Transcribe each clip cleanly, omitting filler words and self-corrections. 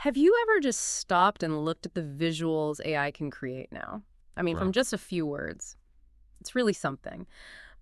Have you ever just stopped and looked at the visuals AI can create now? I mean, from Wow. just a few words. It's really something.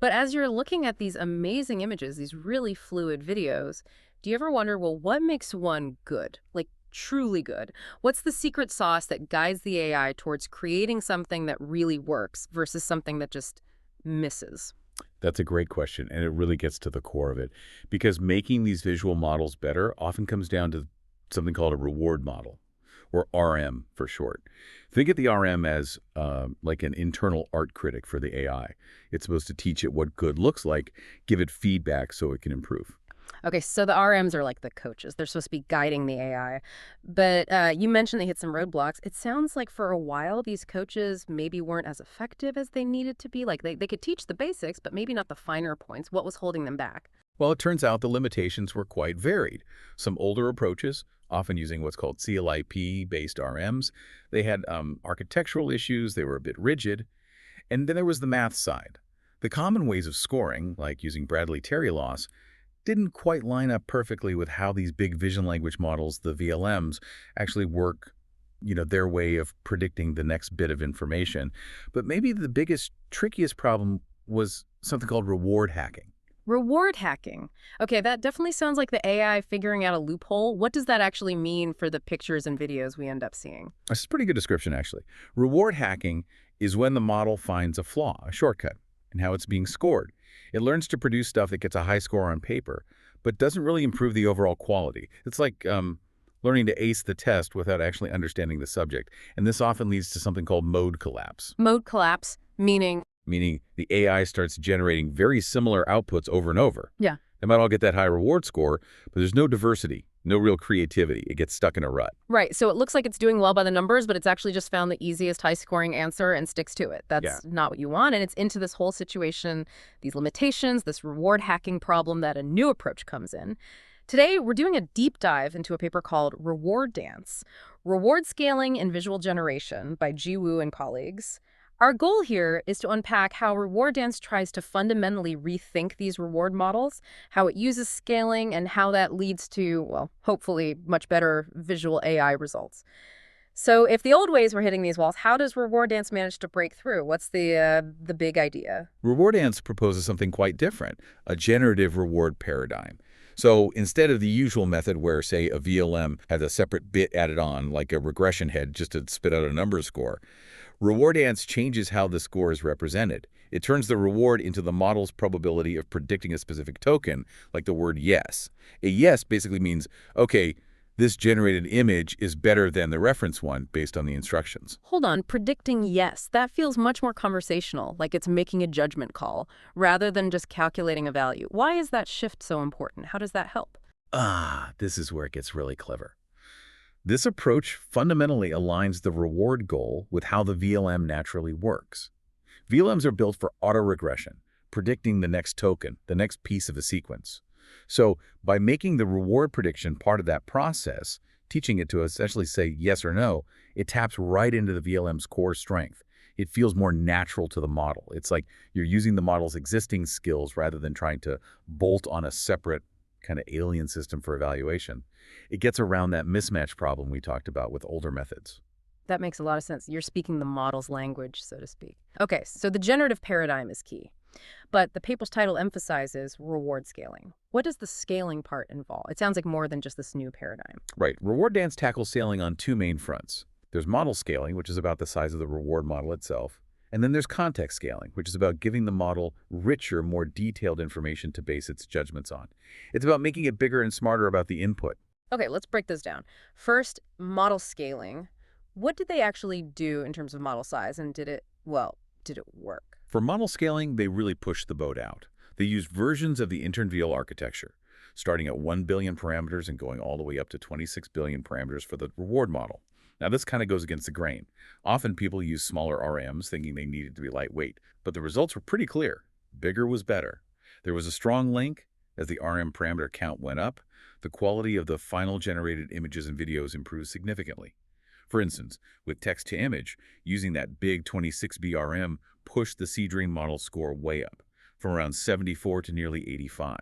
But as you're looking at these amazing images, these really fluid videos, do you ever wonder, well, what makes one good? Like, truly good? What's the secret sauce that guides the AI towards creating something that really works versus something that just misses? That's a great question, and it really gets to the core of it. Because making these visual models better often comes down to something called a reward model, or RM for short. Think of the RM as like an internal art critic for the AI. It's supposed to teach it what good looks like, give it feedback so it can improve. Okay, so the RMs are like the coaches. They're supposed to be guiding the AI. But you mentioned they hit some roadblocks. It sounds like for a while, these coaches maybe weren't as effective as they needed to be. Like they could teach the basics, but maybe not the finer points. What was holding them back? Well, it turns out the limitations were quite varied. Some older approaches, often using what's called CLIP-based RMs, they had architectural issues, they were a bit rigid. And then there was the math side. The common ways of scoring, like using Bradley-Terry loss, didn't quite line up perfectly with how these big vision language models, the VLMs, actually work, their way of predicting the next bit of information. But maybe the biggest, trickiest problem was something called reward hacking. Reward hacking. Okay, that definitely sounds like the AI figuring out a loophole. What does that actually mean for the pictures and videos we end up seeing? This is a pretty good description, actually. Reward hacking is when the model finds a flaw, a shortcut, in how it's being scored. It learns to produce stuff that gets a high score on paper, but doesn't really improve the overall quality. It's like learning to ace the test without actually understanding the subject. And this often leads to something called mode collapse, Mode collapse, meaning. meaning the AI starts generating very similar outputs over and over. Yeah. They might all get that high reward score, but there's no diversity, no real creativity. It gets stuck in a rut. Right. So it looks like it's doing well by the numbers, but it's actually just found the easiest high scoring answer and sticks to it. Yeah. That's not what you want. And it's into this whole situation, these limitations, this reward hacking problem that a new approach comes in. Today, we're doing a deep dive into a paper called RewardDance, Reward Scaling and Visual Generation by Ji Woo and colleagues. Our goal here is to unpack how RewardDance tries to fundamentally rethink these reward models, how it uses scaling, and how that leads to, well, hopefully much better visual AI results. So if the old ways were hitting these walls, how does RewardDance manage to break through? What's the big idea? RewardDance proposes something quite different, a generative reward paradigm. So instead of the usual method where, say, a VLM has a separate bit added on, like a regression head just to spit out a number score, RewardDance changes how the score is represented. It turns the reward into the model's probability of predicting a specific token, like the word yes. A yes basically means, okay, this generated image is better than the reference one based on the instructions. Hold on, predicting yes, that feels much more conversational, like it's making a judgment call, rather than just calculating a value. Why is that shift so important? How does that help? This is where it gets really clever. This approach fundamentally aligns the reward goal with how the VLM naturally works. VLMs are built for autoregression, predicting the next token, the next piece of a sequence. So by making the reward prediction part of that process, teaching it to essentially say yes or no, it taps right into the VLM's core strength. It feels more natural to the model. It's like you're using the model's existing skills rather than trying to bolt on a separate kind of alien system for evaluation. It gets around that mismatch problem we talked about with older methods. That makes a lot of sense. You're speaking the model's language, so to speak. Okay, so the generative paradigm is key. But the paper's title emphasizes reward scaling. What does the scaling part involve? It sounds like more than just this new paradigm. Right. RewardDance tackles scaling on two main fronts. There's model scaling, which is about the size of the reward model itself. And then there's context scaling, which is about giving the model richer, more detailed information to base its judgments on. It's about making it bigger and smarter about the input. Okay, let's break this down. First, model scaling. What did they actually do in terms of model size, and did it work? For model scaling, they really pushed the boat out. They used versions of the intern-VL architecture, starting at 1 billion parameters and going all the way up to 26 billion parameters for the reward model. Now, this kind of goes against the grain. Often people use smaller RMs thinking they needed to be lightweight, but the results were pretty clear. Bigger was better. There was a strong link. As the RM parameter count went up, the quality of the final generated images and videos improved significantly. For instance, with text-to-image, using that big 26B RM pushed the Seedream model score way up, from around 74 to nearly 85.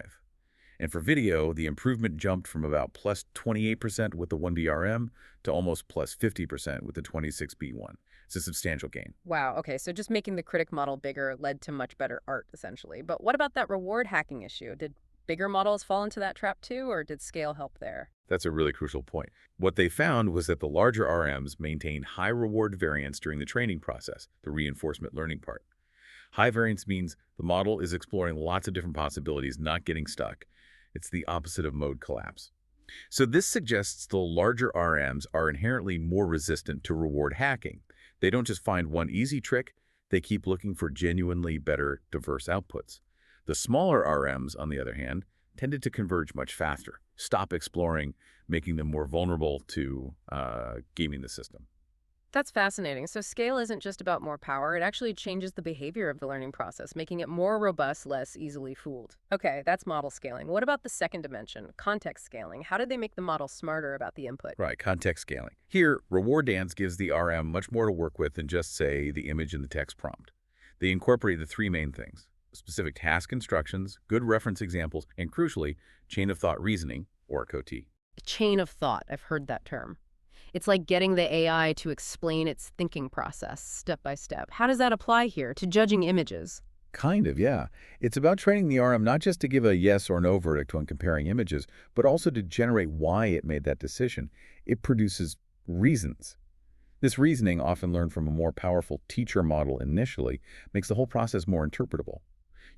And for video, the improvement jumped from about plus 28% with the 1BRM to almost plus 50% with the 26B1. It's a substantial gain. Wow, okay, so just making the critic model bigger led to much better art, essentially. But what about that reward hacking issue? Did bigger models fall into that trap too, or did scale help there? That's a really crucial point. What they found was that the larger RMs maintained high reward variance during the training process, the reinforcement learning part. High variance means the model is exploring lots of different possibilities, not getting stuck. It's the opposite of mode collapse. So this suggests the larger RMs are inherently more resistant to reward hacking. They don't just find one easy trick, they keep looking for genuinely better, diverse outputs. The smaller RMs, on the other hand, tended to converge much faster, stop exploring, making them more vulnerable to gaming the system. That's fascinating. So scale isn't just about more power, it actually changes the behavior of the learning process, making it more robust, less easily fooled. Okay, that's model scaling. What about the second dimension, context scaling? How did they make the model smarter about the input? Right, context scaling. Here, RewardDance gives the RM much more to work with than just, say, the image and the text prompt. They incorporate the three main things: specific task instructions, good reference examples, and crucially, chain of thought reasoning, or COT. Chain of thought. I've heard that term. It's like getting the AI to explain its thinking process step by step. How does that apply here to judging images? Kind of, yeah. It's about training the RM not just to give a yes or no verdict when comparing images, but also to generate why it made that decision. It produces reasons. This reasoning, often learned from a more powerful teacher model initially, makes the whole process more interpretable.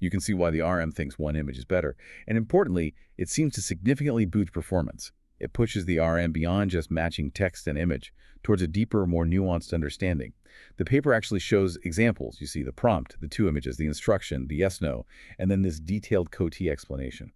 You can see why the RM thinks one image is better. And importantly, it seems to significantly boost performance. It pushes the RM beyond just matching text and image towards a deeper, more nuanced understanding. The paper actually shows examples. You see the prompt, the two images, the instruction, the yes-no, and then this detailed COT explanation.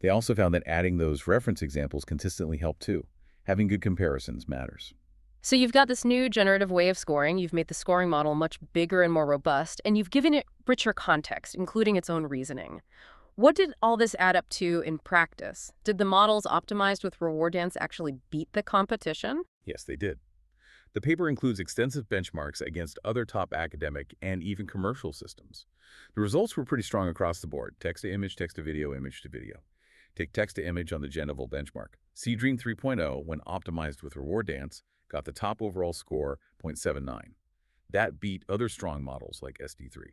They also found that adding those reference examples consistently helped too. Having good comparisons matters. So you've got this new generative way of scoring, you've made the scoring model much bigger and more robust, and you've given it richer context, including its own reasoning. What did all this add up to in practice? Did the models optimized with RewardDance actually beat the competition? Yes, they did. The paper includes extensive benchmarks against other top academic and even commercial systems. The results were pretty strong across the board: text-to-image, text-to-video, image-to-video. Take text-to-image on the General benchmark. Seedream 3.0, when optimized with RewardDance, got the top overall score, 0.79. That beat other strong models like SD3.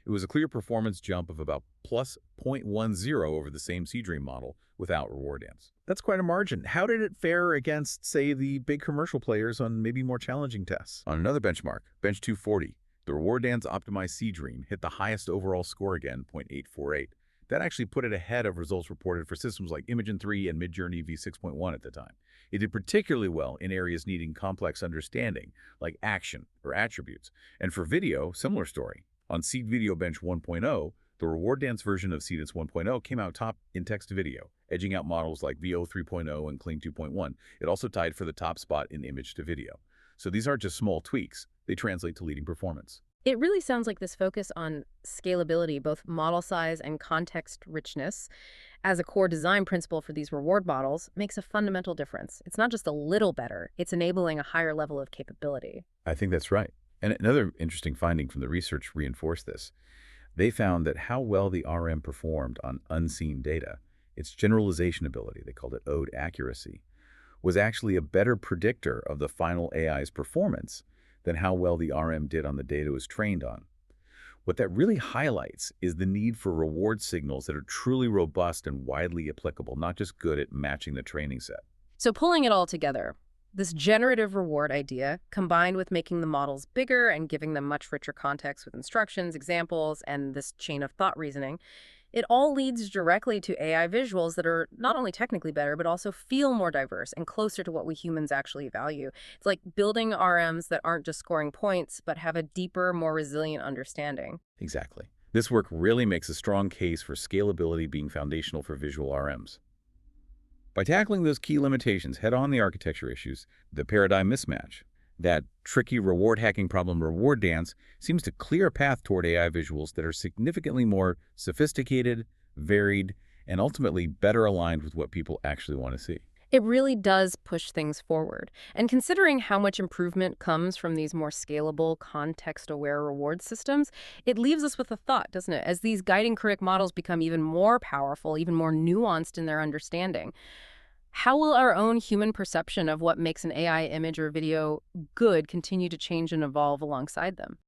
It was a clear performance jump of about plus 0.10 over the same Seedream model without RewardDance. That's quite a margin. How did it fare against, say, the big commercial players on maybe more challenging tests? On another benchmark, Bench 240, the RewardDance optimized Seedream hit the highest overall score again, 0.848. That actually put it ahead of results reported for systems like Imagen 3 and Midjourney V6.1 at the time. It did particularly well in areas needing complex understanding, like action or attributes. And for video, similar story. On Seed Video Bench 1.0, the RewardDance version of Seedance 1.0 came out top in text-to-video, edging out models like VO 3.0 and Kling 2.1. It also tied for the top spot in image-to-video. So these aren't just small tweaks. They translate to leading performance. It really sounds like this focus on scalability, both model size and context richness, as a core design principle for these reward models, makes a fundamental difference. It's not just a little better, it's enabling a higher level of capability. I think that's right. And another interesting finding from the research reinforced this. They found that how well the RM performed on unseen data, its generalization ability, they called it ode accuracy, was actually a better predictor of the final AI's performance than how well the RM did on the data it was trained on. What that really highlights is the need for reward signals that are truly robust and widely applicable, not just good at matching the training set. So pulling it all together, this generative reward idea, combined with making the models bigger and giving them much richer context with instructions, examples, and this chain of thought reasoning, it all leads directly to AI visuals that are not only technically better, but also feel more diverse and closer to what we humans actually value. It's like building RMs that aren't just scoring points, but have a deeper, more resilient understanding. Exactly. This work really makes a strong case for scalability being foundational for visual RMs. By tackling those key limitations head-on, the architecture issues, the paradigm mismatch, that tricky reward hacking problem RewardDance seems to clear a path toward AI visuals that are significantly more sophisticated, varied, and ultimately better aligned with what people actually want to see. It really does push things forward. And considering how much improvement comes from these more scalable, context-aware reward systems, it leaves us with a thought, doesn't it? As these guiding critic models become even more powerful, even more nuanced in their understanding, how will our own human perception of what makes an AI image or video good continue to change and evolve alongside them?